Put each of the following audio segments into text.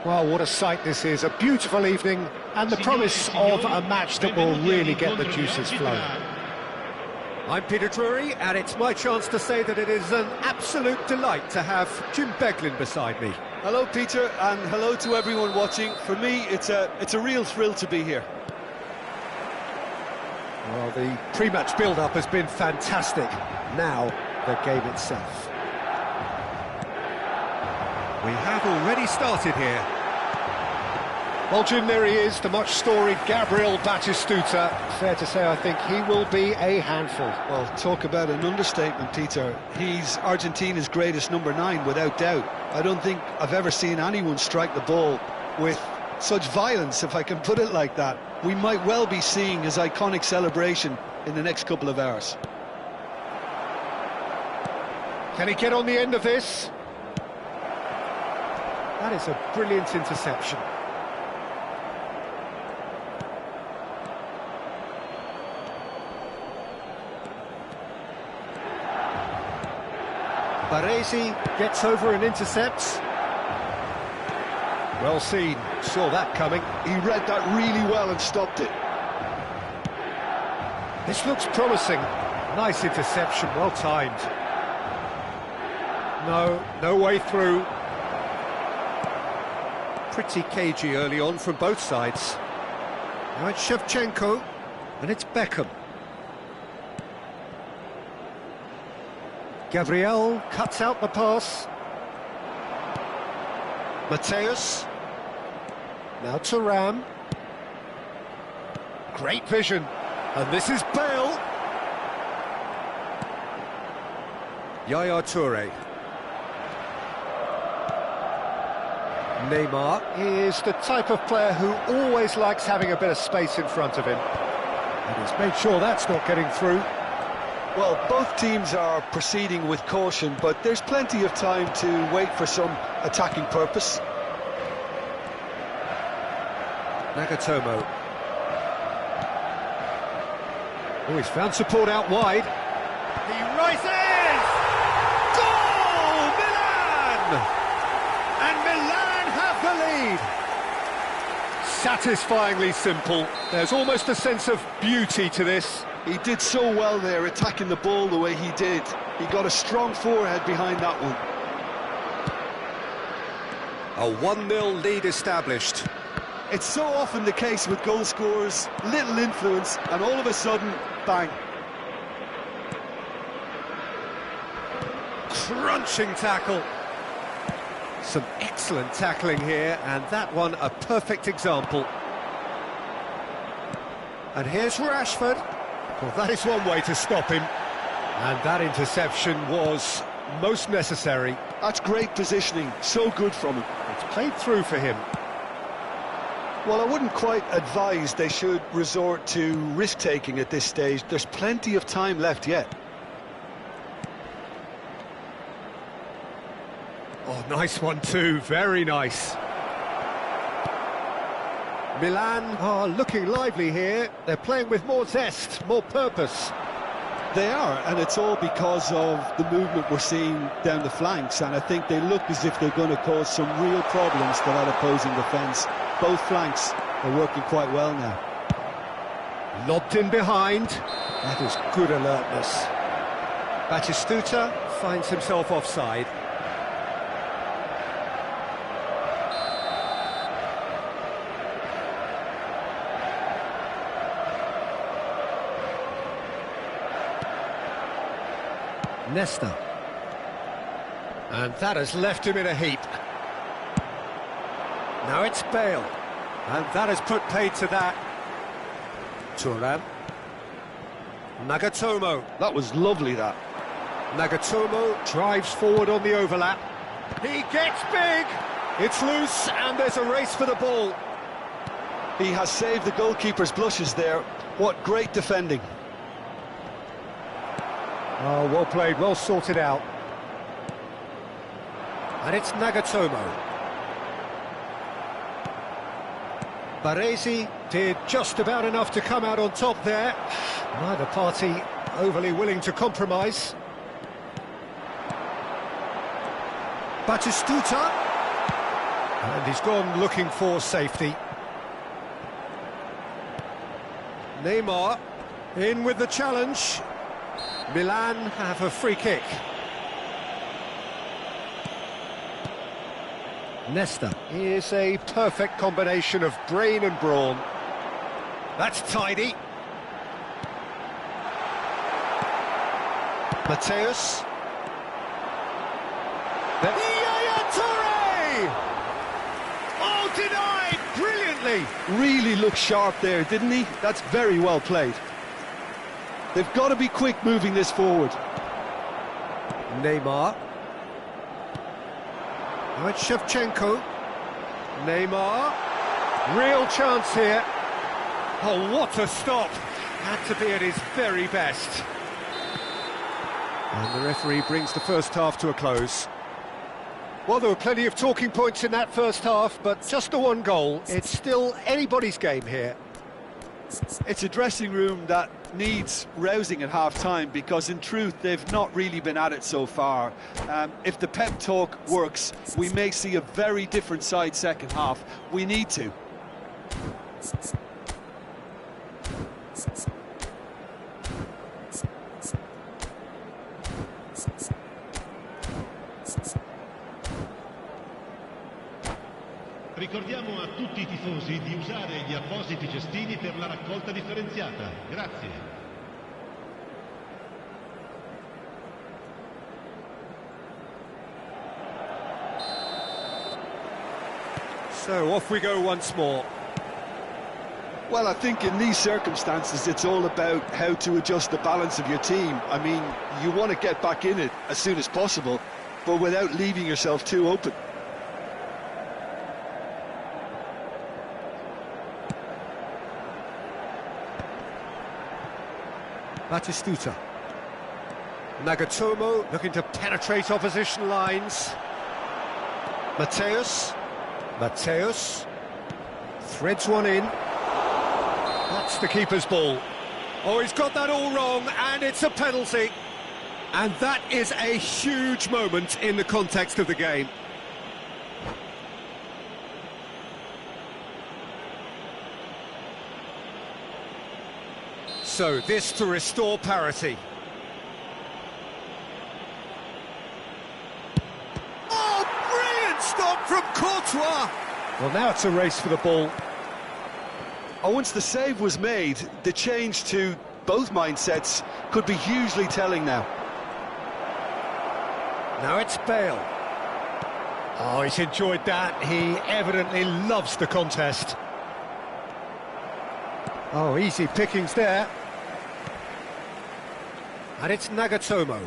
Well, what a sight this is, a beautiful evening and the promise of a match that will really get the juices flowing. I'm Peter Drury and it's my chance to say that it is an absolute delight to have Jim Beglin beside me. Hello Peter, and hello to everyone watching. For me it's a real thrill to be here. Well, the pre-match build-up has been fantastic. Now, the game itself. We have already started here. Well, Jim, there he is, the much-storied Gabriel Batistuta. Fair to say, I think he will be a handful. Well, talk about an understatement, Peter. He's Argentina's greatest number 9, without doubt. I don't think I've ever seen anyone strike the ball with such violence, if I can put it like that. We might well be seeing his iconic celebration in the next couple of hours. Can he get on the end of this? That is a brilliant interception. Baresi gets over and intercepts. Well seen, saw that coming. He read that really well and stopped it. This looks promising. Nice interception, well timed. No way through. Pretty cagey early on from both sides. Now it's Shevchenko, and it's Beckham. Gabriel cuts out the pass. Mateus. Now to Ram. Great vision. And this is Bale. Yaya Toure. Neymar is the type of player who always likes having a bit of space in front of him. And he's made sure that's not getting through. Well, both teams are proceeding with caution, but there's plenty of time to wait for some attacking purpose. Nagatomo. Oh, he's found support out wide. He rises! Goal! Milan! And Milan have the lead! Satisfyingly simple. There's almost a sense of beauty to this. He did so well there, attacking the ball the way he did. He got a strong forehead behind that one. A 1-0 lead established. It's so often the case with goal scorers, little influence, and all of a sudden, bang. Crunching tackle. Some excellent tackling here, and that one a perfect example. And here's Rashford. Well, that is one way to stop him. And that interception was most necessary. That's great positioning, so good from him. It's played through for him. Well, I wouldn't quite advise they should resort to risk-taking at this stage. There's plenty of time left yet. Oh, nice one too, very nice. Milan are looking lively here. They're playing with more zest, more purpose. They are, and it's all because of the movement we're seeing down the flanks, and I think they look as if they're going to cause some real problems to that opposing defence. Both flanks are working quite well now. Lobbed in behind. That is good alertness. Batistuta finds himself offside. Nesta. And that has left him in a heap. Now it's Bale. And that has put paid to that. Thuram. Nagatomo. That was lovely, that. Nagatomo drives forward on the overlap. He gets big. It's loose and there's a race for the ball. He has saved the goalkeeper's blushes there. What great defending. Oh, well played, well sorted out. And it's Nagatomo. Baresi did just about enough to come out on top there. Neither party overly willing to compromise. Batistuta. And he's gone looking for safety. Neymar in with the challenge. Milan have a free kick. Nesta is a perfect combination of brain and brawn. That's tidy. Mateus. Yaya Toure! Oh, denied brilliantly. Really looked sharp there, didn't he? That's very well played. They've got to be quick moving this forward. Neymar. Now it's Shevchenko. Neymar. Real chance here. Oh, what a stop. Had to be at his very best. And the referee brings the first half to a close. Well, there were plenty of talking points in that first half, but just the one goal. It's still anybody's game here. It's a dressing room that needs rousing at half-time, because in truth they've not really been at it so far. If the pep talk works, we may see a very different side second half. We need to. Ricordiamo a tutti I tifosi di usare gli appositi cestini per la raccolta differenziata. Grazie. So off we go once more. Well, I think in these circumstances it's all about how to adjust the balance of your team. I mean, you want to get back in it as soon as possible, but without leaving yourself too open. Batistuta. Nagatomo looking to penetrate opposition lines. Mateus. Mateus. Threads one in. That's the keeper's ball. Oh, he's got that all wrong, and it's a penalty. And that is a huge moment in the context of the game. So this to restore parity. Oh, brilliant stop from Courtois! Well, now it's a race for the ball. Oh, once the save was made, the change to both mindsets could be hugely telling now. Now it's Bale. Oh, he's enjoyed that. He evidently loves the contest. Oh, easy pickings there. And it's Nagatomo.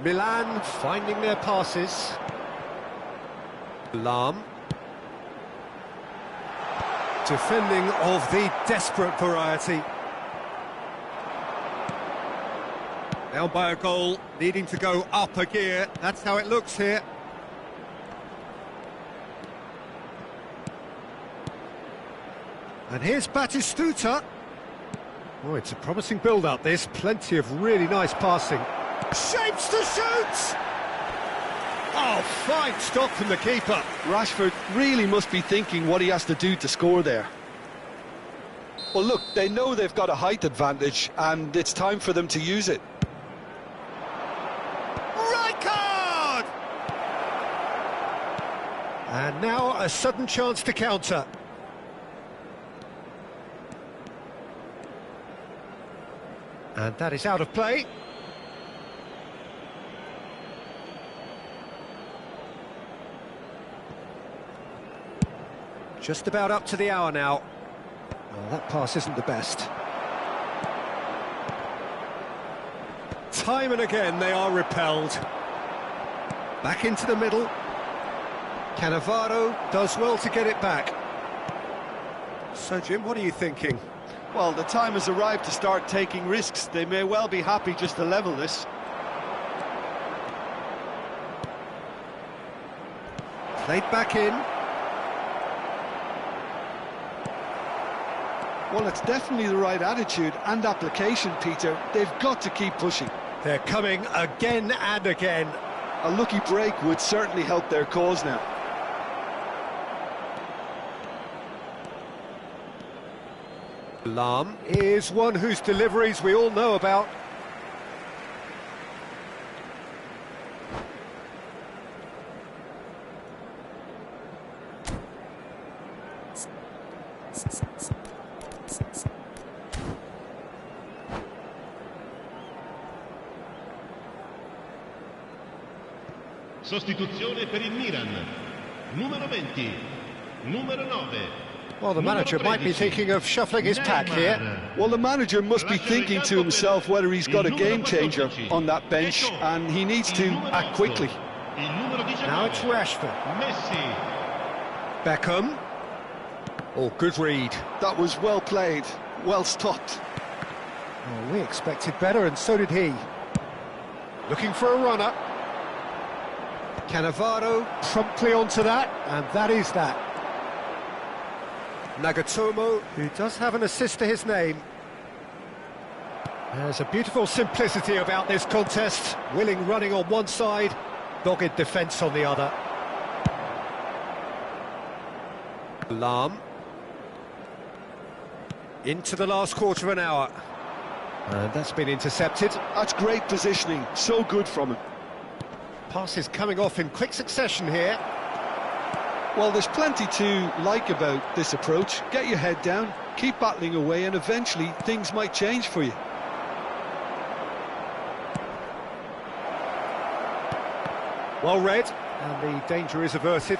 Milan finding their passes. Alarm. Defending of the desperate variety. Down by a goal, needing to go up a gear. That's how it looks here. And here's Batistuta. Oh, it's a promising build-up, this. Plenty of really nice passing. Shapes to shoot! Oh, fine stop from the keeper. Rashford really must be thinking what he has to do to score there. Well, look, they know they've got a height advantage, and it's time for them to use it. Right card! And now a sudden chance to counter. And that is out of play. Just about up to the hour now. Well, that pass isn't the best. Time and again they are repelled. Back into the middle. Cannavaro does well to get it back. So, Jim, what are you thinking? Well, the time has arrived to start taking risks. They may well be happy just to level this. Played back in. Well, it's definitely the right attitude and application, Peter. They've got to keep pushing. They're coming again and again. A lucky break would certainly help their cause now. Alarm is one whose deliveries we all know about. Sostituzione per il Milan. Numero 20. Numero 9. Well, the manager might be thinking of shuffling his pack here. Well, the manager must be thinking to himself whether he's got a game changer on that bench, and he needs to act quickly. Now it's Rashford. Messi. Beckham. Oh, good read. That was well played, well stopped. Well, we expected better, and so did he. Looking for a runner. Cannavaro promptly onto that, and that is that. Nagatomo, Who does have an assist to his name. There's a beautiful simplicity about this contest. Willing running on one side, dogged defence on the other. Alarm. Into the last quarter of an hour. And that's been intercepted. That's great positioning, so good from him. Passes coming off in quick succession here. Well, there's plenty to like about this approach. Get your head down, keep battling away, and eventually things might change for you. Well read, and the danger is averted.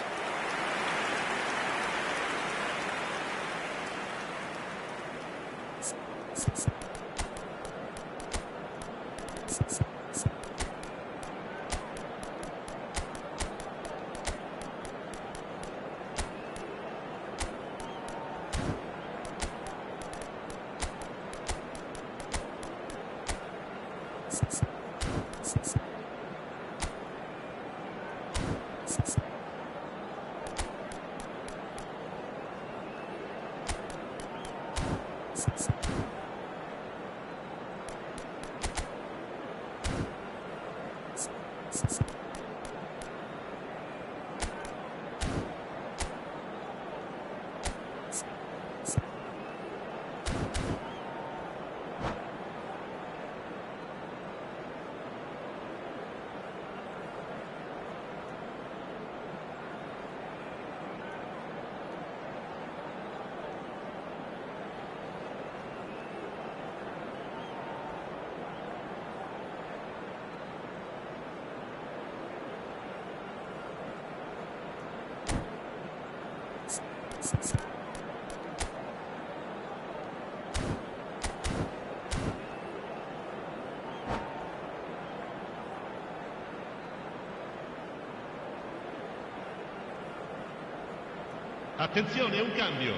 Attenzione, un cambio.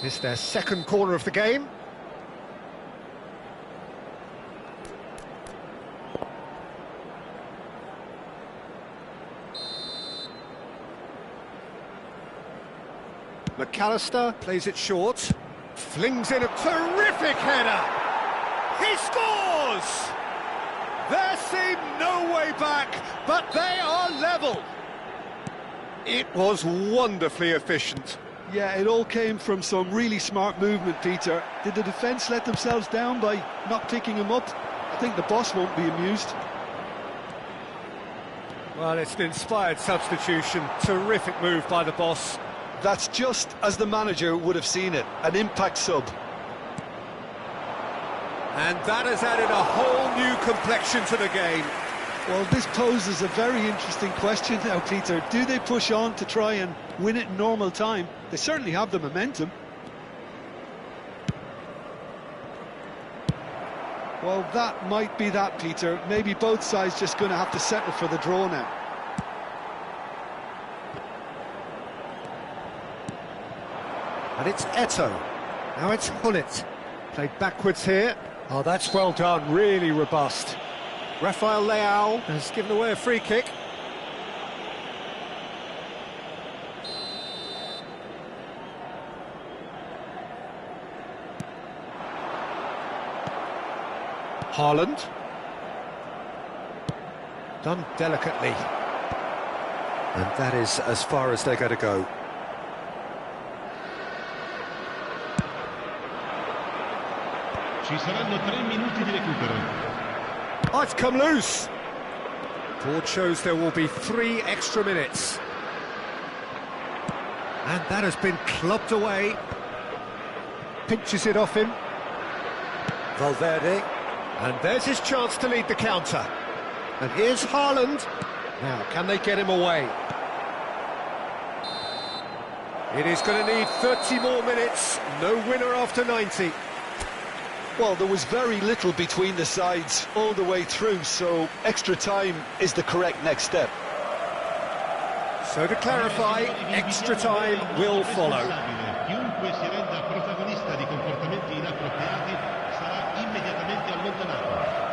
It's their second corner of the game. McAllister plays it short, flings in a terrific header. He scores! There seemed no way back, but they are level. It was wonderfully efficient. Yeah, it all came from some really smart movement, Peter. Did the defence let themselves down by not picking him up? I think the boss won't be amused. Well, it's an inspired substitution. Terrific move by the boss. That's just as the manager would have seen it, an impact sub. And that has added a whole new complexion to the game. Well, this poses a very interesting question now, Peter. Do they push on to try and win it in normal time? They certainly have the momentum. Well, that might be that, Peter. Maybe both sides just going to have to settle for the draw now. And it's Eto. Now it's Hullet. Played backwards here. Oh, that's well done. Really robust. Rafael Leao has given away a free kick. Haaland. Done delicately. And that is as far as they're going to go. Ci saranno 3 minuti di recupero. Oh, it's come loose. Board shows there will be 3 extra minutes. And that has been clubbed away. Pinches it off him. Valverde. And there's his chance to lead the counter. And here's Haaland. Now, can they get him away? It is going to need 30 more minutes. No winner after 90. Well, there was very little between the sides all the way through, so extra time is the correct next step. So to clarify, extra time will follow. Chiunque si renda protagonista di comportamenti inappropriati sarà immediatamente allontanato.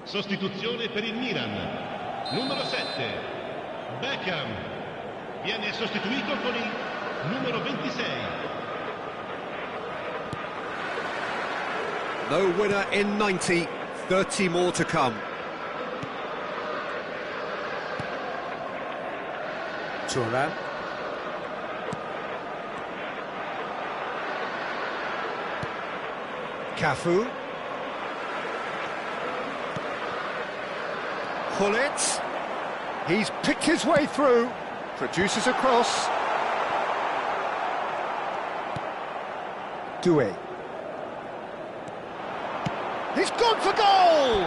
Sostituzione per il Milan. Numero 7, Beckham. Viene sostituito con il numero 26. No winner in 90, 30 more to come. Thuram. Cafu. Hullet. He's picked his way through. Produces a cross. Doué. He's gone for goal!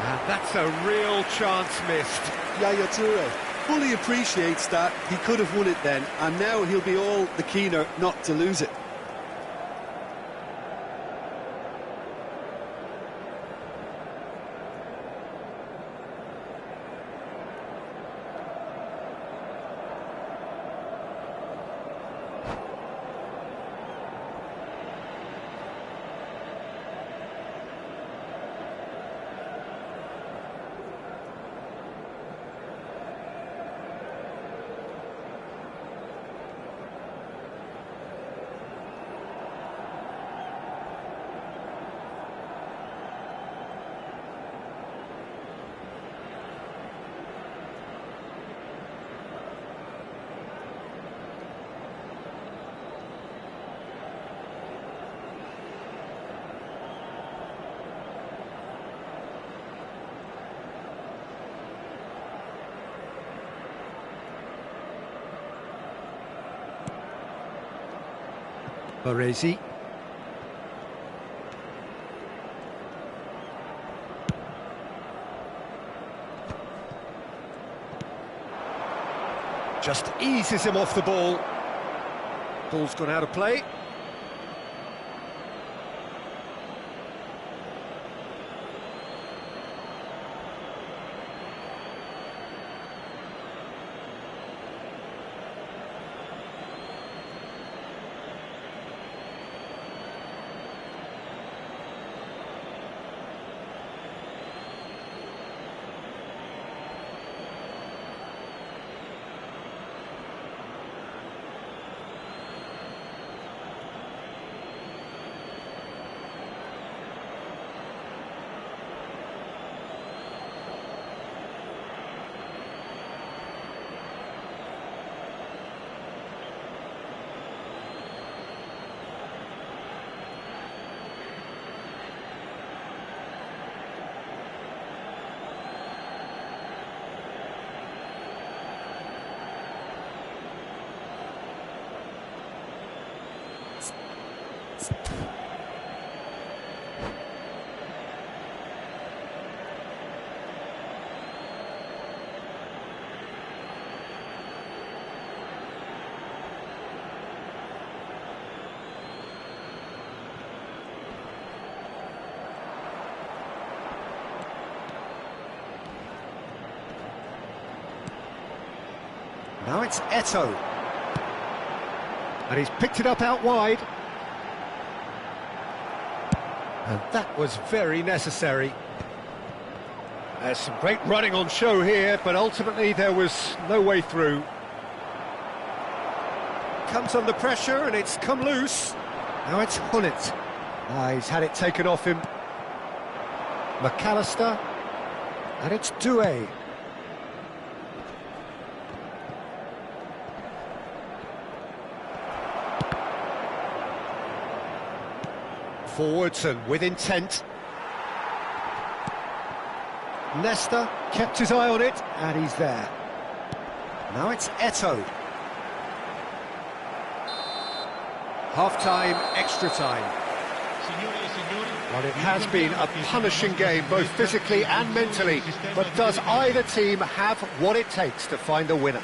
And that's a real chance missed. Yaya Toure fully appreciates that he could have won it then, and now he'll be all the keener not to lose it. Baresi. Just eases him off the ball. Ball's gone out of play. Now it's Eto'o. And he's picked it up out wide. And that was very necessary. There's some great running on show here, but ultimately there was no way through. Comes under pressure and it's come loose. Now it's Hullet. He's had it taken off him. McAllister. And it's Doué. Forwards and with intent. Nesta kept his eye on it, and he's there. Now it's Eto'o. Half-time, extra time. Well, it has been a punishing game, both physically and mentally, but does either team have what it takes to find a winner?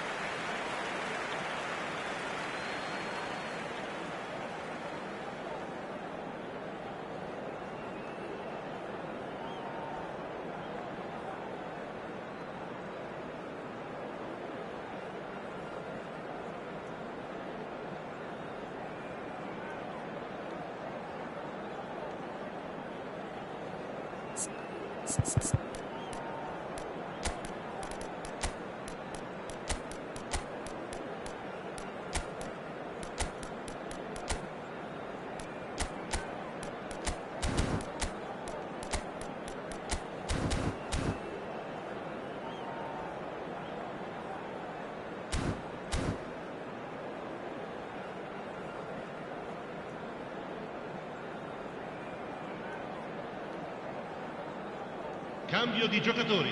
Cambio di giocatori.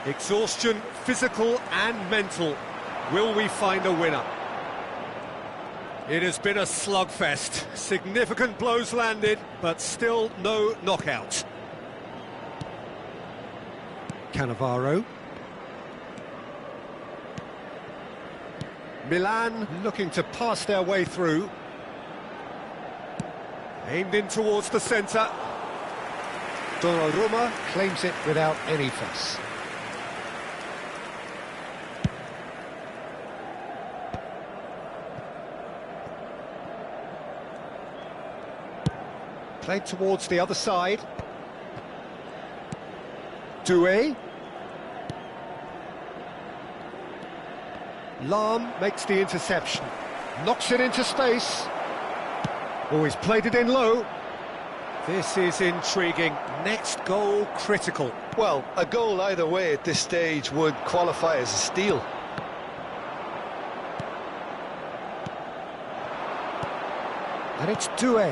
Exhaustion, physical and mental. Will we find a winner? It has been a slugfest. Significant blows landed, but still no knockout. Cannavaro. Milan looking to pass their way through. Aimed in towards the centre. Donnarumma claims it without any fuss. Played towards the other side. Doué. Lahm makes the interception. Knocks it into space. Oh, he's played it in low. This is intriguing. Next goal critical. Well, a goal either way at this stage would qualify as a steal. And it's Doué.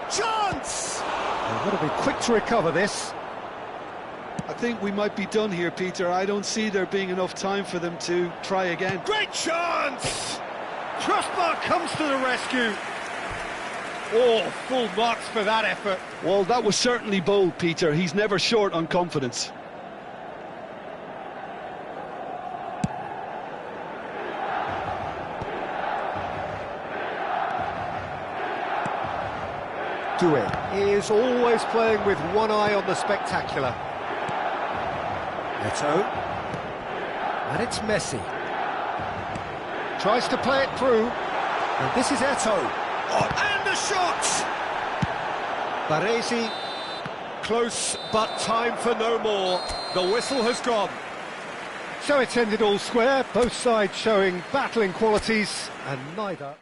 Chance! They've got to be quick to recover this. I think we might be done here, Peter. I don't see there being enough time for them to try again. Great chance! Crossbar comes to the rescue. Oh, full marks for that effort. Well, that was certainly bold, Peter. He's never short on confidence. Doué is always playing with one eye on the spectacular. Eto'o. And it's Messi. Tries to play it through. And this is Eto'o. Oh, and the shot! Baresi, close, but time for no more. The whistle has gone. So it's ended all square, both sides showing battling qualities, and neither...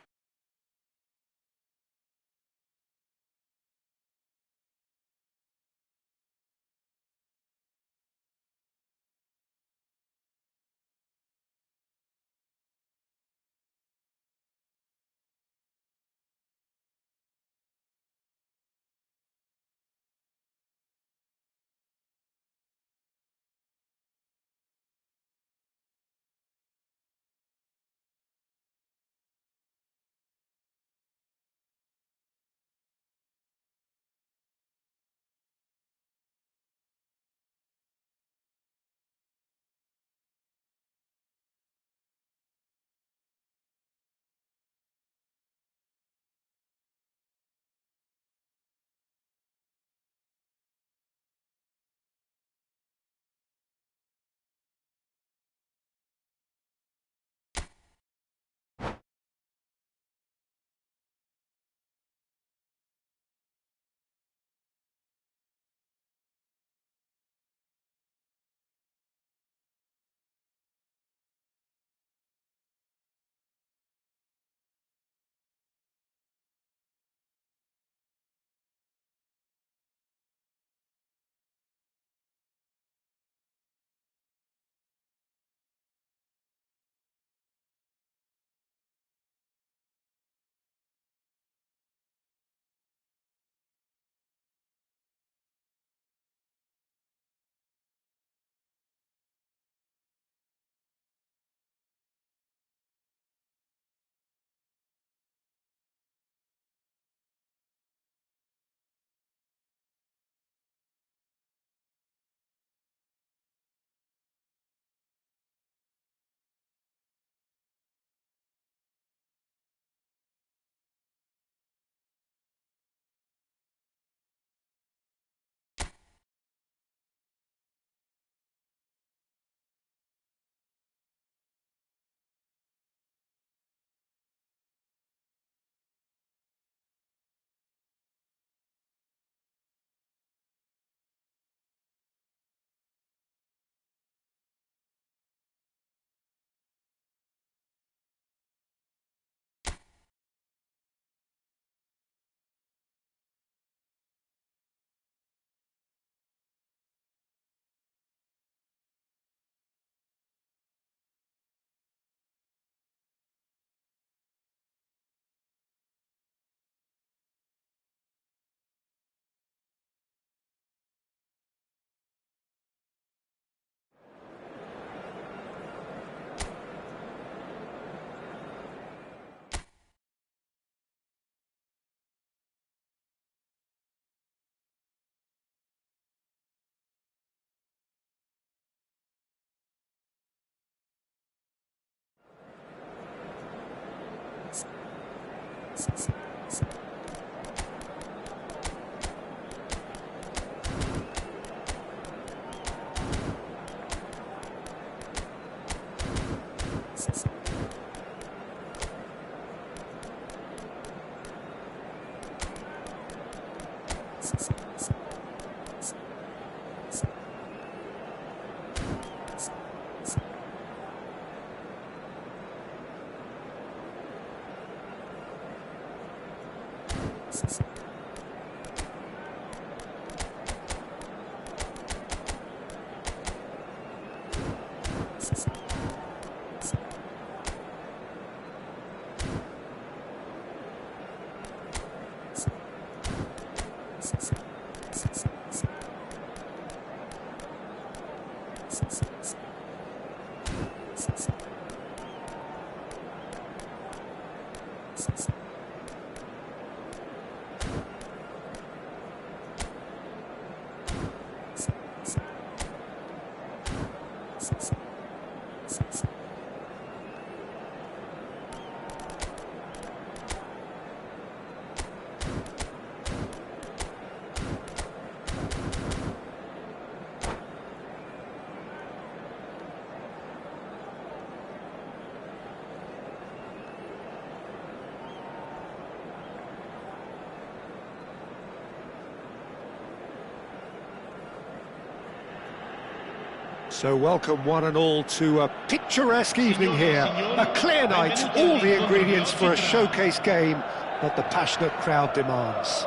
So welcome one and all to a picturesque evening here. A clear night, all the ingredients for a showcase game that the passionate crowd demands.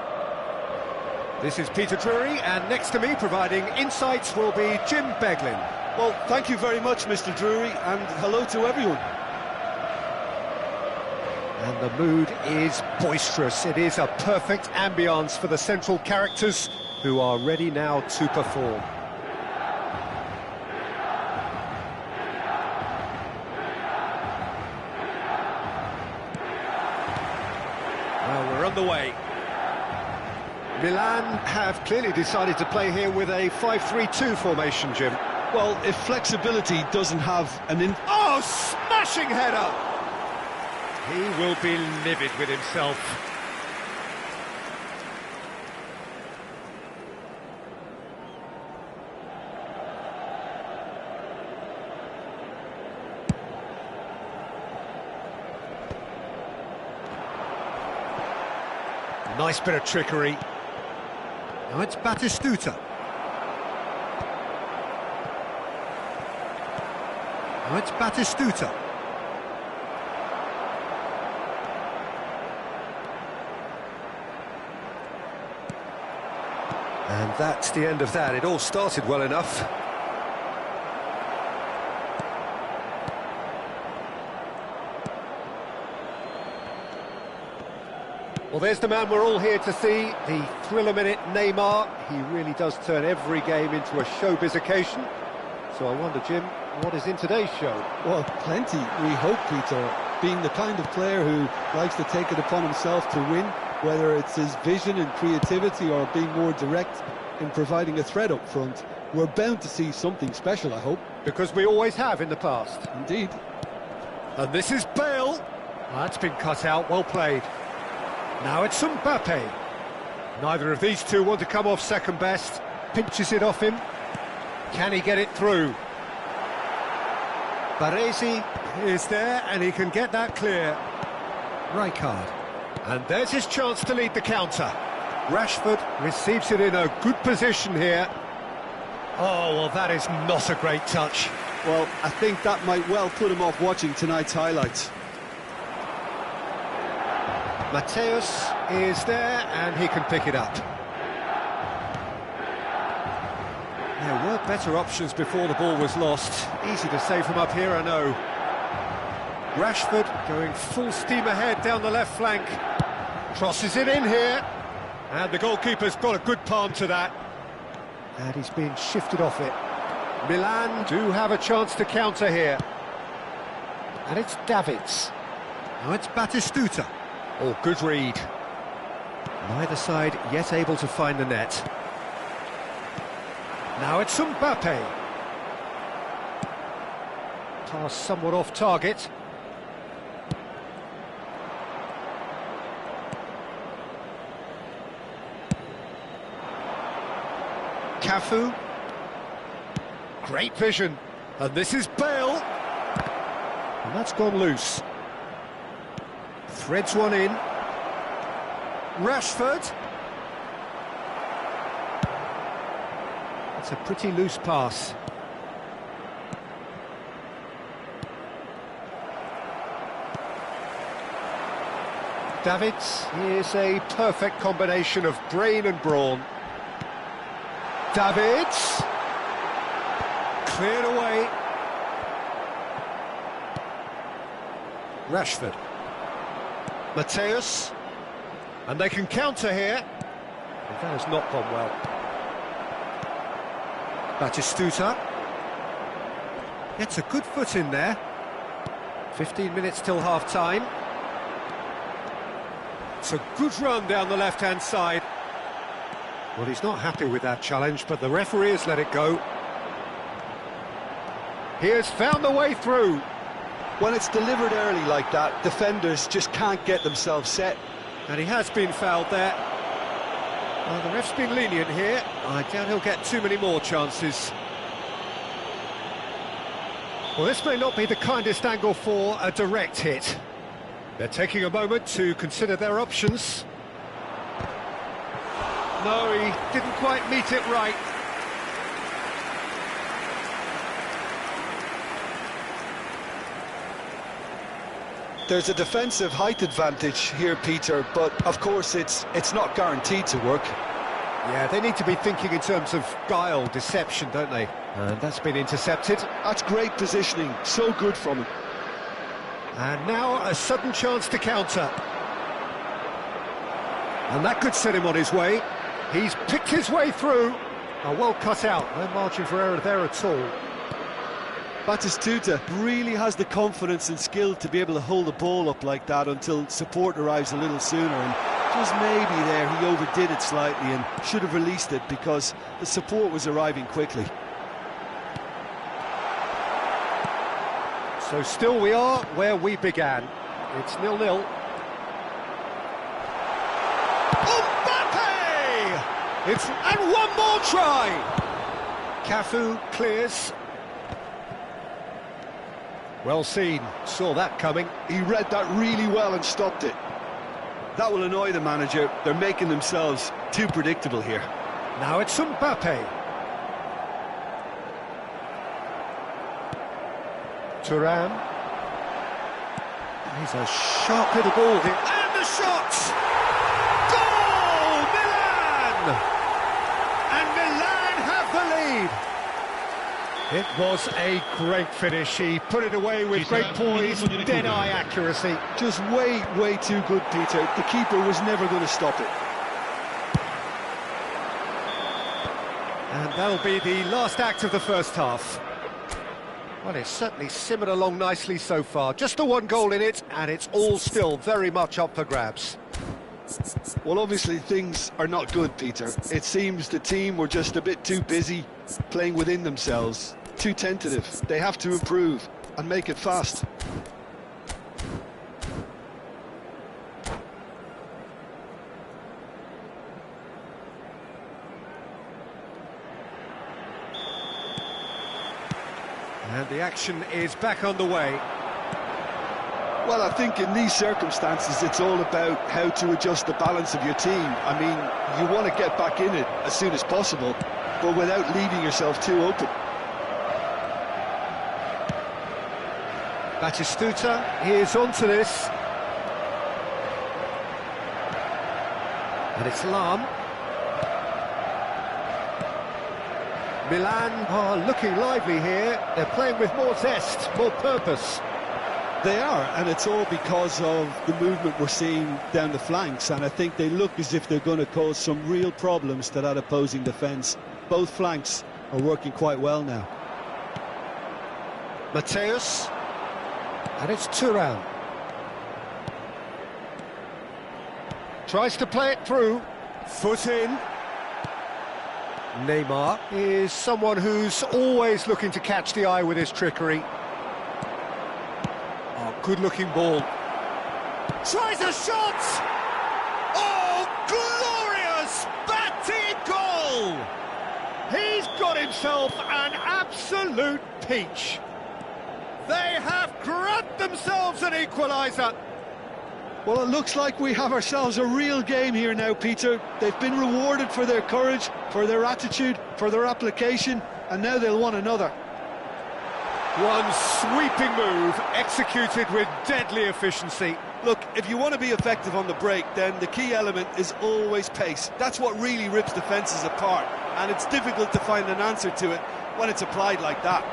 This is Peter Drury, and next to me providing insights will be Jim Beglin. Well, thank you very much, Mr. Drury, and hello to everyone. And the mood is boisterous. It is a perfect ambience for the central characters who are ready now to perform. Well, we're underway. Milan have clearly decided to play here with a 5-3-2 formation, Jim. Well, if flexibility doesn't have an Oh, smashing header! He will be livid with himself. Nice bit of trickery. Now it's Batistuta. Now it's Batistuta. And that's the end of that. It all started well enough. Well, there's the man we're all here to see, the thriller-minute Neymar. He really does turn every game into a showbiz occasion. So I wonder, Jim, what is in today's show? Well, plenty, we hope, Peter. Being the kind of player who likes to take it upon himself to win, whether it's his vision and creativity or being more direct in providing a threat up front, we're bound to see something special, I hope. Because we always have in the past. Indeed. And this is Bale. Well, that's been cut out, well played. Now it's Mbappe. Neither of these two want to come off second best. Pinches it off him. Can he get it through? Baresi is there, and he can get that clear. Rijkaard. And there's his chance to lead the counter. Rashford receives it in a good position here. Oh, well, that is not a great touch. Well, I think that might well put him off watching tonight's highlights. Mateus is there, and he can pick it up. There were better options before the ball was lost. Easy to say from up here, I know. Rashford going full steam ahead down the left flank. Crosses it in here. And the goalkeeper's got a good palm to that. And he's being shifted off it. Milan do have a chance to counter here. And it's Davids. Now it's Batistuta. Oh, good read. Neither side yet able to find the net. Now it's Mbappe. Pass somewhat off target. Cafu. Great vision. And this is Bale. And that's gone loose. Threads one in. Rashford. It's a pretty loose pass. Davids is a perfect combination of brain and brawn. Davids. Cleared away. Rashford. Mateus. And they can counter here. But that has not gone well. Batistuta. Gets a good foot in there. 15 minutes till half-time. It's a good run down the left-hand side. Well, he's not happy with that challenge, but the referee has let it go. He has found the way through. When it's delivered early like that, defenders just can't get themselves set. And he has been fouled there. Well, the ref's been lenient here. I doubt he'll get too many more chances. Well, this may not be the kindest angle for a direct hit. They're taking a moment to consider their options. No, he didn't quite meet it right. There's a defensive height advantage here, Peter, but of course it's not guaranteed to work. Yeah, they need to be thinking in terms of guile, deception, don't they? And that's been intercepted. That's great positioning, so good from him. And now a sudden chance to counter. And that could set him on his way. He's picked his way through. Oh, well cut out, no margin for error there at all. Batistuta really has the confidence and skill to be able to hold the ball up like that until support arrives a little sooner, and just maybe there he overdid it slightly and should have released it because the support was arriving quickly. So still we are where we began. It's 0-0. Mbappe! And one more try! Cafu clears. Well seen, saw that coming. He read that really well and stopped it. That will annoy the manager. They're making themselves too predictable here. Now it's Mbappe. Thuram. He's a sharp little ball here. And the shot! Goal! Milan! And Milan have the lead. It was a great finish. He put it away with great poise, dead-eye accuracy. Just way too good, Peter. The keeper was never going to stop it. And that'll be the last act of the first half. Well, it's certainly simmered along nicely so far. Just the one goal in it, and it's all still very much up for grabs. Well, obviously things are not good, Peter. It seems the team were just a bit too busy playing within themselves, too tentative. They have to improve and make it fast. And the action is back on the way. Well, I think in these circumstances, it's all about how to adjust the balance of your team. I mean, you want to get back in it as soon as possible, but without leaving yourself too open. Batistuta is onto this. And it's Lam. Milan are looking lively here. They're playing with more zest, more purpose. They are, and it's all because of the movement we're seeing down the flanks, and I think they look as if they're going to cause some real problems to that opposing defence. Both flanks are working quite well now. Mateus. And it's Thuram. Tries to play it through. Foot in. Neymar is someone who's always looking to catch the eye with his trickery. Oh, good-looking ball. Tries a shot! Oh, glorious! Batty goal! He's got himself an absolute peach. They have grabbed themselves an equaliser. Well, it looks like we have ourselves a real game here now, Peter. They've been rewarded for their courage, for their attitude, for their application, and now they'll want another. One sweeping move, executed with deadly efficiency. Look, if you want to be effective on the break, then the key element is always pace. That's what really rips defences apart, and it's difficult to find an answer to it when it's applied like that.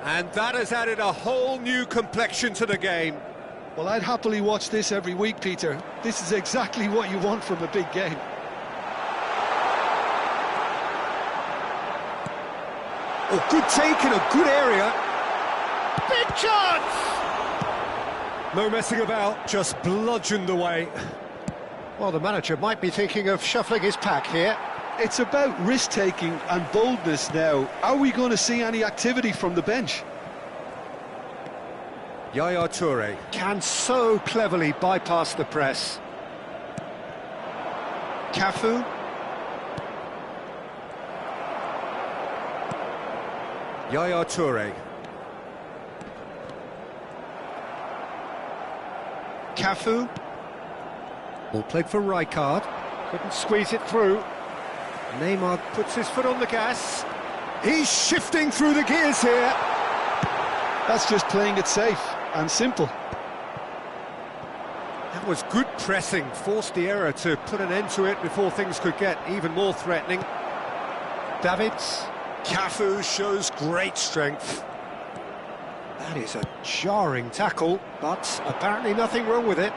And that has added a whole new complexion to the game. Well, I'd happily watch this every week, Peter. This is exactly what you want from a big game. Oh, good take in a good area. Big chance! No messing about, just bludgeoned away. Well, the manager might be thinking of shuffling his pack here. It's about risk-taking and boldness now. Are we going to see any activity from the bench? Yaya Toure. Can so cleverly bypass the press. Cafu. Yaya Toure. Cafu. Ball played for Rijkaard. Couldn't squeeze it through. Neymar puts his foot on the gas. He's shifting through the gears here. That's just playing it safe and simple. That was good pressing, forced the error to put an end to it before things could get even more threatening. Davids. Cafu shows great strength. That is a jarring tackle, but apparently nothing wrong with it.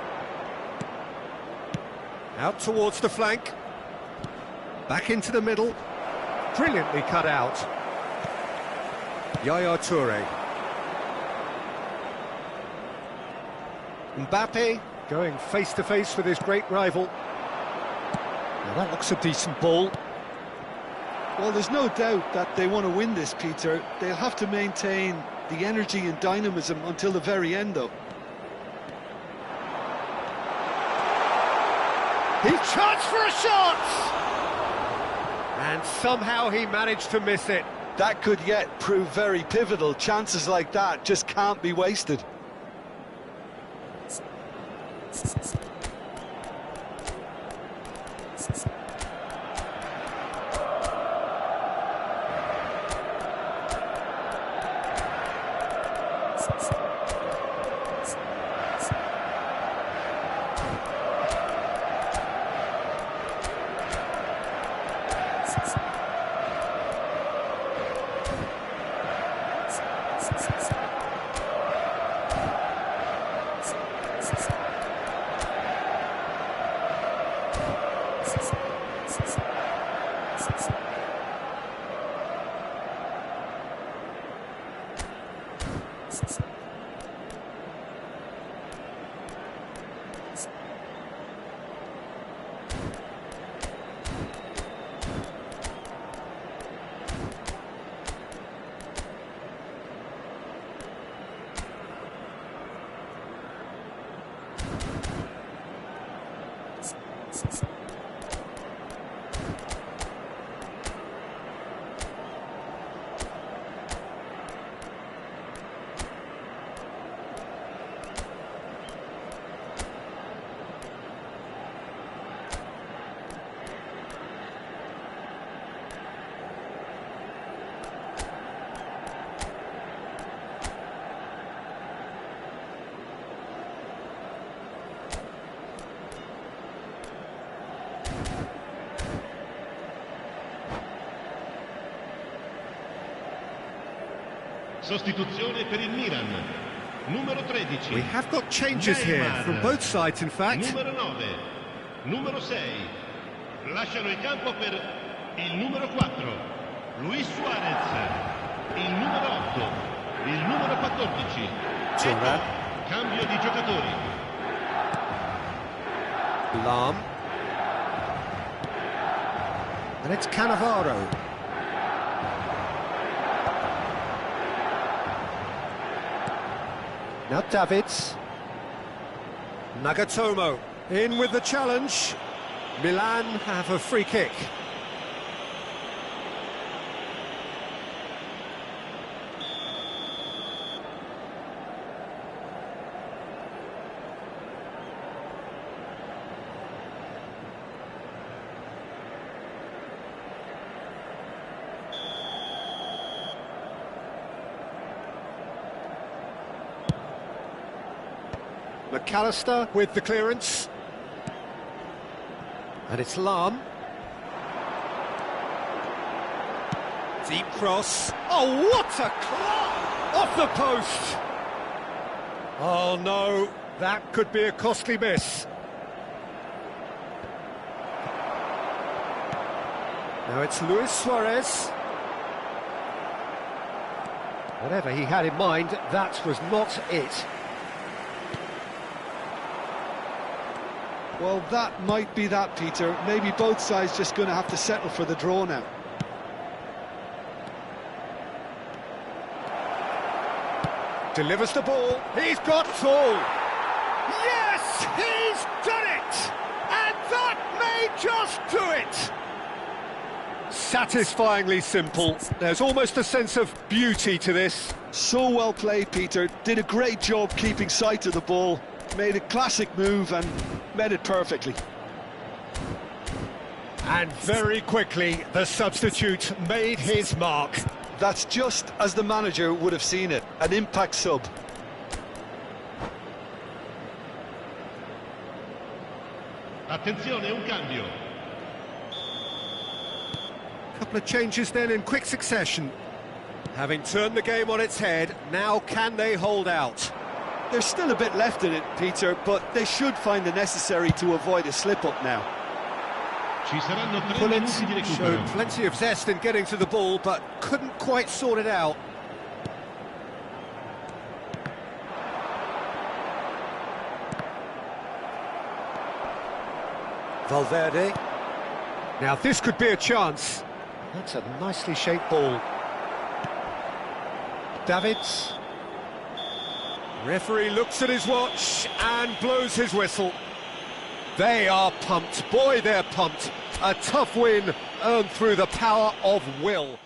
Out towards the flank. Back into the middle. Brilliantly cut out. Yaya Toure. Mbappe going face-to-face with his great rival. Now that looks a decent ball. Well, there's no doubt that they want to win this, Peter. They'll have to maintain the energy and dynamism until the very end, though. He charged for a shot! And somehow he managed to miss it. That could yet prove very pivotal. Chances like that just can't be wasted. Sostituzione per il Milan. Numero 13. We have got changes here from both sides, in fact. Numero 9. Numero 6. Lasciano il campo per il numero 4. Luis Suarez. Il numero 8. Il numero 14. Ecco, cambio di giocatori. Lahm. And it's Cannavaro. Now Davids. Nagatomo in with the challenge. Milan have a free kick. McAllister with the clearance. And it's Lahm. Deep cross. Oh, what a clap! Off the post! Oh no, That could be a costly miss. Now it's Luis Suarez. Whatever he had in mind, that was not it. Well, that might be that, Peter. Maybe both sides just going to have to settle for the draw now. Delivers the ball. He's got full. Yes, he's done it! And that may just do it! Satisfyingly simple. There's almost a sense of beauty to this. So well played, Peter. Did a great job keeping sight of the ball. Made a classic move and met it perfectly. And very quickly, the substitute made his mark. That's just as the manager would have seen it. An impact sub. Attenzione, un cambio. Couple of changes then in quick succession. Having turned the game on its head, now can they hold out? There's still a bit left in it, Peter, but they should find the necessary to avoid a slip-up now. Ci saranno 3 Pullet minuti di recupero. showed plenty of zest in getting to the ball, but couldn't quite sort it out. Valverde. Now this could be a chance. That's a nicely shaped ball. Davids. Referee looks at his watch and blows his whistle. They are pumped. Boy, they're pumped. A tough win earned through the power of will.